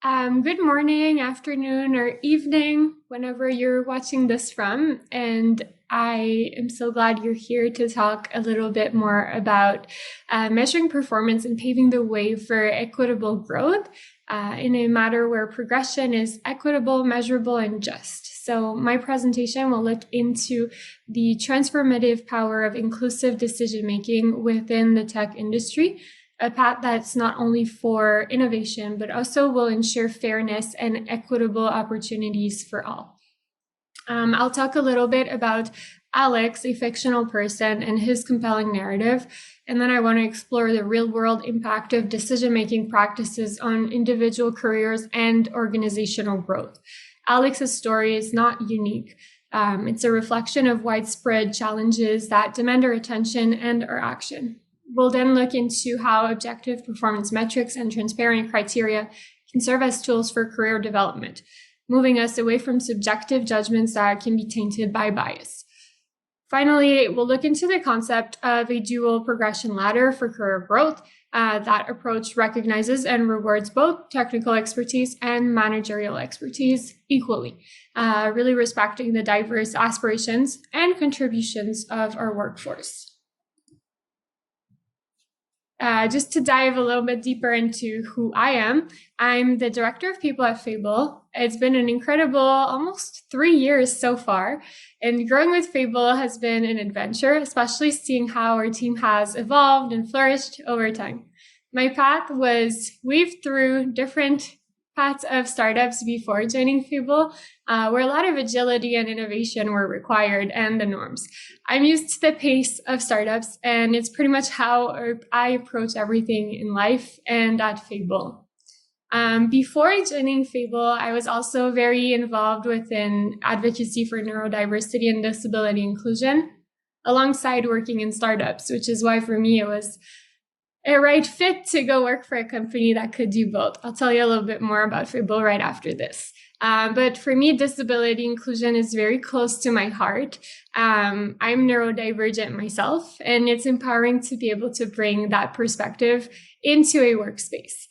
Good morning, afternoon, or evening, whenever you're watching this from. And I am so glad you're here to talk a little bit more about measuring performance and paving the way for equitable growth in a matter where progression is equitable, measurable, and just. So my presentation will look into the transformative power of inclusive decision-making within the tech industry, a path that's not only for innovation, but also will ensure fairness and equitable opportunities for all. I'll talk a little bit about Alex, a fictional person, and his compelling narrative. And then I want to explore the real-world impact of decision-making practices on individual careers and organizational growth. Alex's story is not unique. It's a reflection of widespread challenges that demand our attention and our action. We'll then look into how objective performance metrics and transparent criteria can serve as tools for career development, moving us away from subjective judgments that can be tainted by bias. Finally, we'll look into the concept of a dual progression ladder for career growth. That approach recognizes and rewards both technical expertise and managerial expertise equally, really respecting the diverse aspirations and contributions of our workforce. Just to dive a little bit deeper into who I am, I'm the director of people at Fable. It's been an incredible almost 3 years so far, and growing with Fable has been an adventure, especially seeing how our team has evolved and flourished over time. My path was weaved through different paths of startups before joining Fable, where a lot of agility and innovation were required and the norms. I'm used to the pace of startups, and it's pretty much how I approach everything in life and at Fable. Before joining Fable, I was also very involved within advocacy for neurodiversity and disability inclusion, alongside working in startups, which is why for me it was a right fit to go work for a company that could do both. I'll tell you a little bit more about Fable right after this. But for me, disability inclusion is very close to my heart. I'm neurodivergent myself, and it's empowering to be able to bring that perspective into a workspace.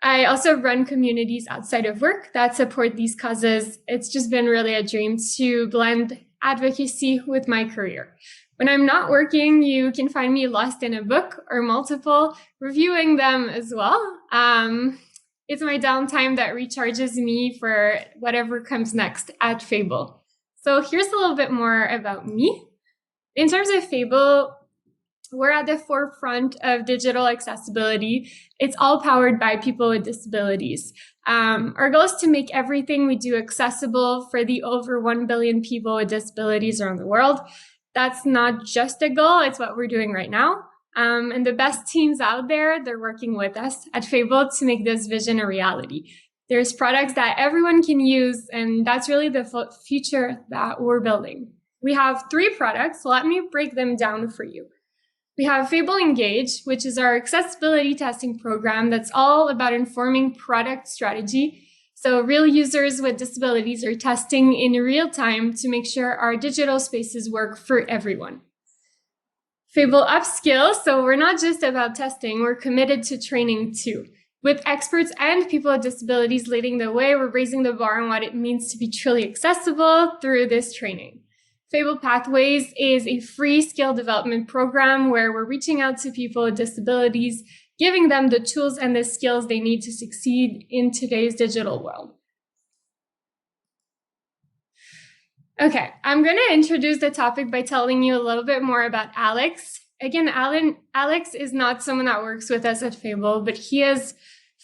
I also run communities outside of work that support these causes. It's just been really a dream to blend advocacy with my career. When I'm not working, you can find me lost in a book or multiple, reviewing them as well. It's my downtime that recharges me for whatever comes next at Fable. So here's a little bit more about me. In terms of Fable, we're at the forefront of digital accessibility. It's all powered by people with disabilities. Our goal is to make everything we do accessible for the over 1 billion people with disabilities around the world. That's not just a goal, it's what we're doing right now. And the best teams out there, they're working with us at Fable to make this vision a reality. There's products that everyone can use, and that's really the future that we're building. We have 3 products, so let me break them down for you. We have Fable Engage, which is our accessibility testing program that's all about informing product strategy. So real users with disabilities are testing in real time to make sure our digital spaces work for everyone. Fable Upskill, so we're not just about testing, we're committed to training too. With experts and people with disabilities leading the way, we're raising the bar on what it means to be truly accessible through this training. Fable Pathways is a free skill development program where we're reaching out to people with disabilities, giving them the tools and the skills they need to succeed in today's digital world. Okay, I'm going to introduce the topic by telling you a little bit more about Alex. Again, Alex is not someone that works with us at Fable, but he is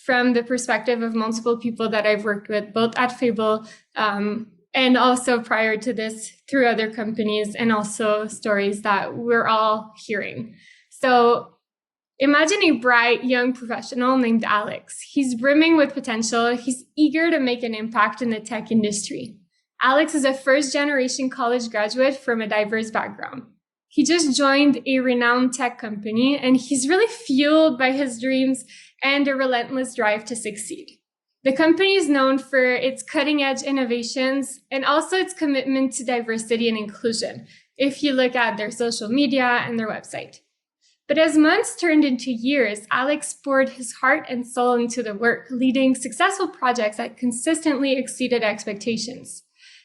from the perspective of multiple people that I've worked with, both at Fable and also prior to this through other companies, and also stories that we're all hearing. So imagine a bright young professional named Alex. He's brimming with potential. He's eager to make an impact in the tech industry. Alex is a first-generation college graduate from a diverse background. He just joined a renowned tech company, and he's really fueled by his dreams and a relentless drive to succeed. The company is known for its cutting-edge innovations and also its commitment to diversity and inclusion, if you look at their social media and their website. But as months turned into years, Alex poured his heart and soul into the work, leading successful projects that consistently exceeded expectations.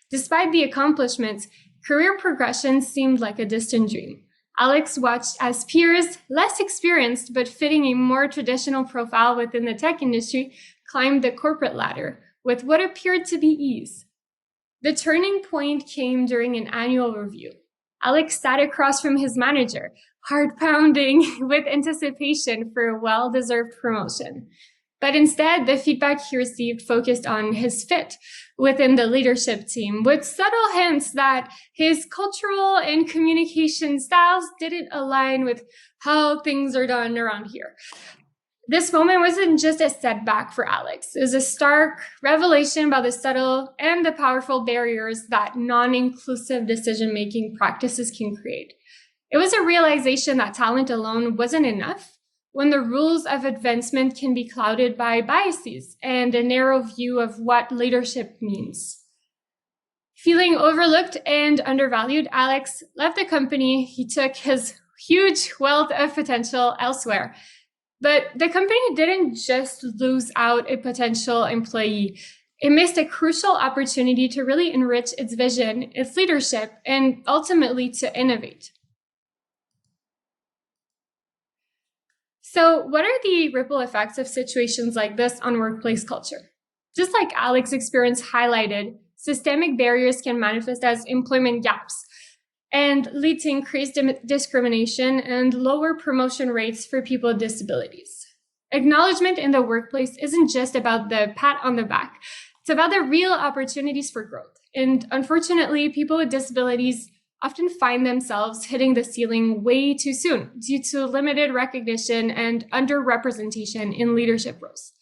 Despite the accomplishments, career progression seemed like a distant dream. Alex watched as peers, less experienced but fitting a more traditional profile within the tech industry, climbed the corporate ladder with what appeared to be ease. The turning point came during an annual review. Alex sat across from his manager, heart pounding with anticipation for a well-deserved promotion. But instead, the feedback he received focused on his fit within the leadership team, with subtle hints that his cultural and communication styles didn't align with how things are done around here. This moment wasn't just a setback for Alex. It was a stark revelation about the subtle and the powerful barriers that non-inclusive decision-making practices can create. It was a realization that talent alone wasn't enough when the rules of advancement can be clouded by biases and a narrow view of what leadership means. Feeling overlooked and undervalued, Alex left the company. He took his huge wealth of potential elsewhere. But the company didn't just lose out a potential employee. It missed a crucial opportunity to really enrich its vision, its leadership, and ultimately to innovate. So, what are the ripple effects of situations like this on workplace culture? Just like Alex's experience highlighted, systemic barriers can manifest as employment gaps and lead to increased discrimination and lower promotion rates for people with disabilities. Acknowledgement in the workplace isn't just about the pat on the back. It's about the real opportunities for growth. And unfortunately, people with disabilities often find themselves hitting the ceiling way too soon due to limited recognition and underrepresentation in leadership roles.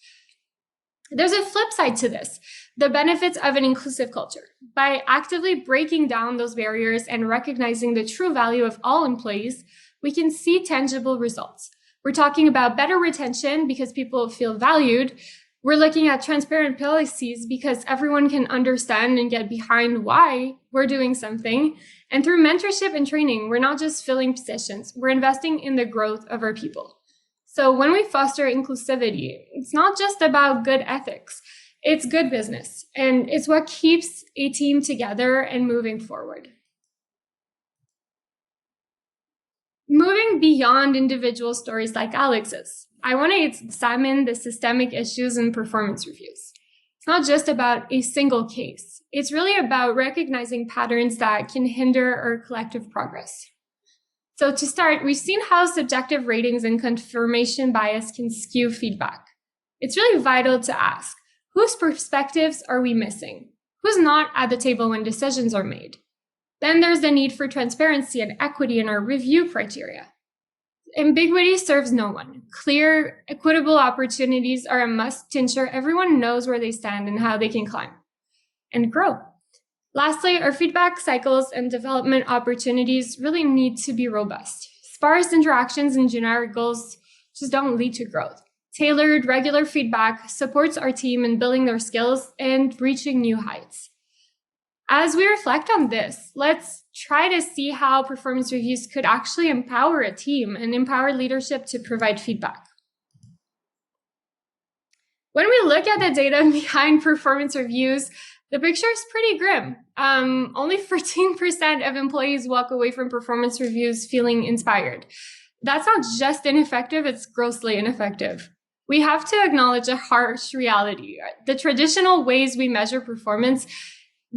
There's a flip side to this, the benefits of an inclusive culture. By actively breaking down those barriers and recognizing the true value of all employees, we can see tangible results. We're talking about better retention because people feel valued. We're looking at transparent policies because everyone can understand and get behind why we're doing something. And through mentorship and training, we're not just filling positions, we're investing in the growth of our people. So when we foster inclusivity, it's not just about good ethics, it's good business, and it's what keeps a team together and moving forward. Moving beyond individual stories like Alex's, I want to examine the systemic issues in performance reviews. It's not just about a single case. It's really about recognizing patterns that can hinder our collective progress. So to start, we've seen how subjective ratings and confirmation bias can skew feedback. It's really vital to ask, whose perspectives are we missing? Who's not at the table when decisions are made? Then there's the need for transparency and equity in our review criteria. Ambiguity serves no one. Clear, equitable opportunities are a must to ensure everyone knows where they stand and how they can climb and grow. Lastly, our feedback cycles and development opportunities really need to be robust. Sparse interactions and generic goals just don't lead to growth. Tailored, regular feedback supports our team in building their skills and reaching new heights. As we reflect on this, let's try to see how performance reviews could actually empower a team and empower leadership to provide feedback. When we look at the data behind performance reviews, the picture is pretty grim. Only 14% of employees walk away from performance reviews feeling inspired. That's not just ineffective, it's grossly ineffective. We have to acknowledge a harsh reality. The traditional ways we measure performance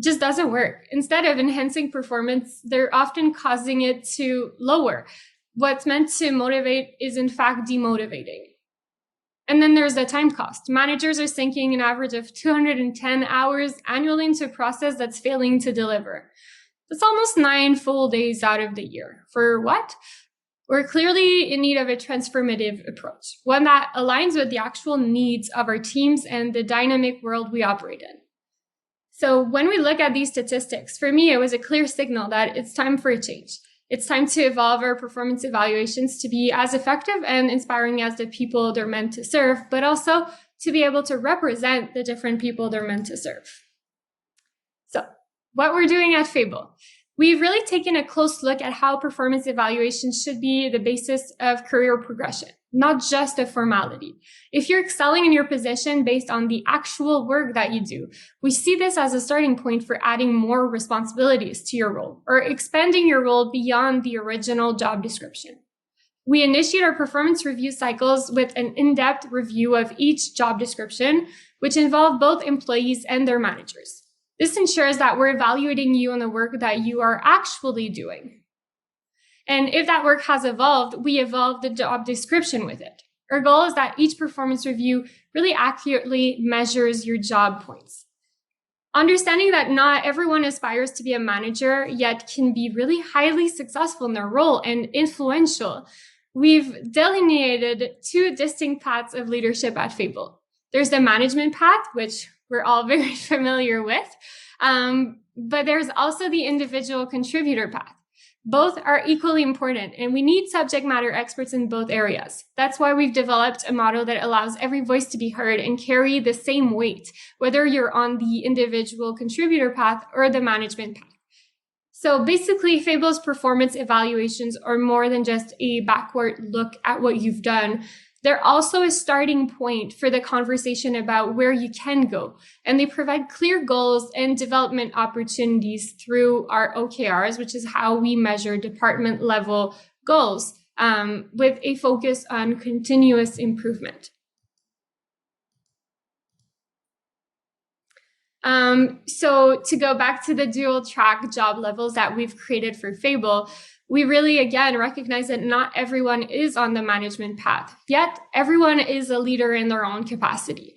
just doesn't work. Instead of enhancing performance, they're often causing it to lower. What's meant to motivate is in fact demotivating. And then there's the time cost. Managers are sinking an average of 210 hours annually into a process that's failing to deliver. That's almost 9 full days out of the year. For what? We're clearly in need of a transformative approach, one that aligns with the actual needs of our teams and the dynamic world we operate in. So when we look at these statistics, for me, it was a clear signal that it's time for a change. It's time to evolve our performance evaluations to be as effective and inspiring as the people they're meant to serve, but also to be able to represent the different people they're meant to serve. So what we're doing at Fable. We've really taken a close look at how performance evaluation should be the basis of career progression, not just a formality. If you're excelling in your position based on the actual work that you do, we see this as a starting point for adding more responsibilities to your role or expanding your role beyond the original job description. We initiate our performance review cycles with an in-depth review of each job description, which involve both employees and their managers. This ensures that we're evaluating you on the work that you are actually doing. And if that work has evolved, we evolve the job description with it. Our goal is that each performance review really accurately measures your job points. Understanding that not everyone aspires to be a manager, yet can be really highly successful in their role and influential, we've delineated two distinct paths of leadership at Fable. There's the management path, which we're all very familiar with, but there's also the individual contributor path. Both are equally important, and we need subject matter experts in both areas. That's why we've developed a model that allows every voice to be heard and carry the same weight, whether you're on the individual contributor path or the management path. So basically, Fable's performance evaluations are more than just a backward look at what you've done. They're also a starting point for the conversation about where you can go, and they provide clear goals and development opportunities through our OKRs, which is how we measure department level goals, with a focus on continuous improvement. So to go back to the dual track job levels that we've created for Fable, we really, again, recognize that not everyone is on the management path, yet everyone is a leader in their own capacity.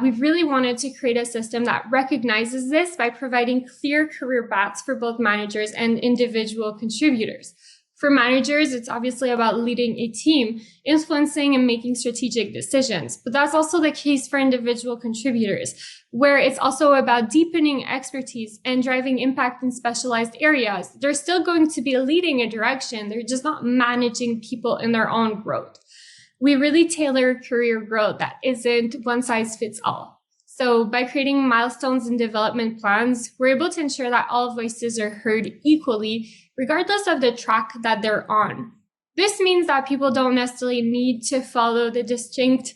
We've really wanted to create a system that recognizes this by providing clear career paths for both managers and individual contributors. For managers, it's obviously about leading a team, influencing and making strategic decisions. But that's also the case for individual contributors, where it's also about deepening expertise and driving impact in specialized areas. They're still going to be leading a direction. They're just not managing people in their own growth. We really tailor career growth that isn't one size fits all. So by creating milestones and development plans, we're able to ensure that all voices are heard equally, regardless of the track that they're on. This means that people don't necessarily need to follow the distinct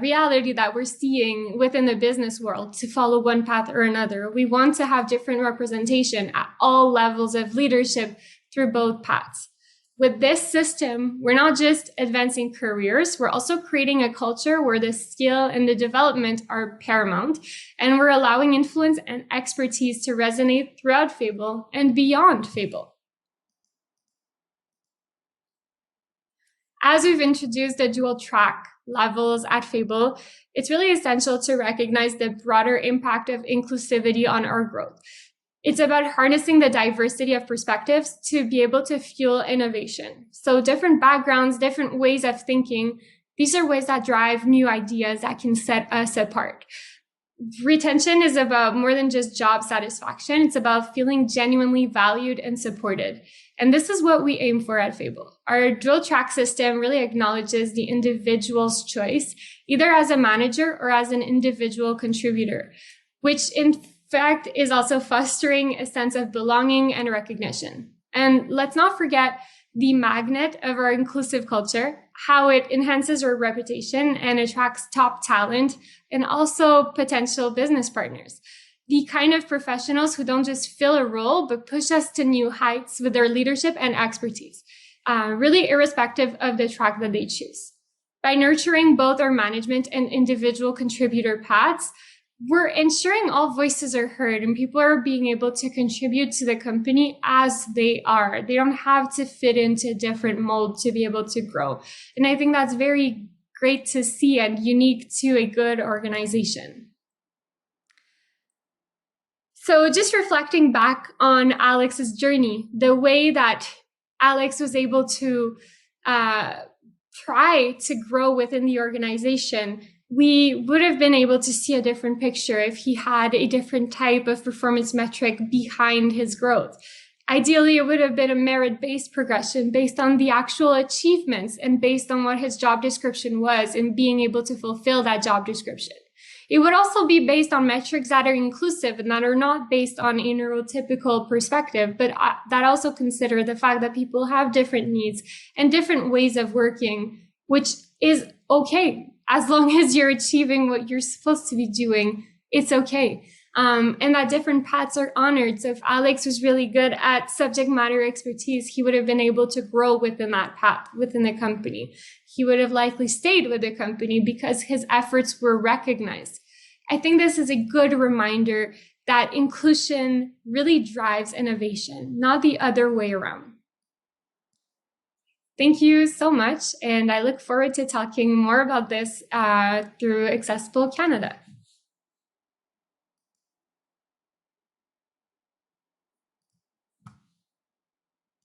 reality that we're seeing within the business world to follow one path or another. We want to have different representation at all levels of leadership through both paths. With this system, we're not just advancing careers, we're also creating a culture where the skill and the development are paramount, and we're allowing influence and expertise to resonate throughout Fable and beyond Fable. As we've introduced the dual track levels at Fable, it's really essential to recognize the broader impact of inclusivity on our growth. It's about harnessing the diversity of perspectives to be able to fuel innovation. So different backgrounds, different ways of thinking, these are ways that drive new ideas that can set us apart. Retention is about more than just job satisfaction. It's about feeling genuinely valued and supported. And this is what we aim for at Fable. Our dual track system really acknowledges the individual's choice, either as a manager or as an individual contributor, which in fact is also fostering a sense of belonging and recognition. And let's not forget the magnet of our inclusive culture, how it enhances our reputation and attracts top talent and also potential business partners. The kind of professionals who don't just fill a role, but push us to new heights with their leadership and expertise, really irrespective of the track that they choose. By nurturing both our management and individual contributor paths, we're ensuring all voices are heard and people are being able to contribute to the company as they are. They don't have to fit into a different mold to be able to grow. And I think that's very great to see and unique to a good organization. So just reflecting back on Alex's journey, the way that Alex was able to try to grow within the organization, we would have been able to see a different picture if he had a different type of performance metric behind his growth. Ideally, it would have been a merit-based progression based on the actual achievements and based on what his job description was and being able to fulfill that job description. It would also be based on metrics that are inclusive and that are not based on a neurotypical perspective, but that also consider the fact that people have different needs and different ways of working, which is okay. As long as you're achieving what you're supposed to be doing, it's okay. And that different paths are honored. So if Alex was really good at subject matter expertise, he would have been able to grow within that path, within the company. He would have likely stayed with the company because his efforts were recognized. I think this is a good reminder that inclusion really drives innovation, not the other way around. Thank you so much, and I look forward to talking more about this through Accessible Canada.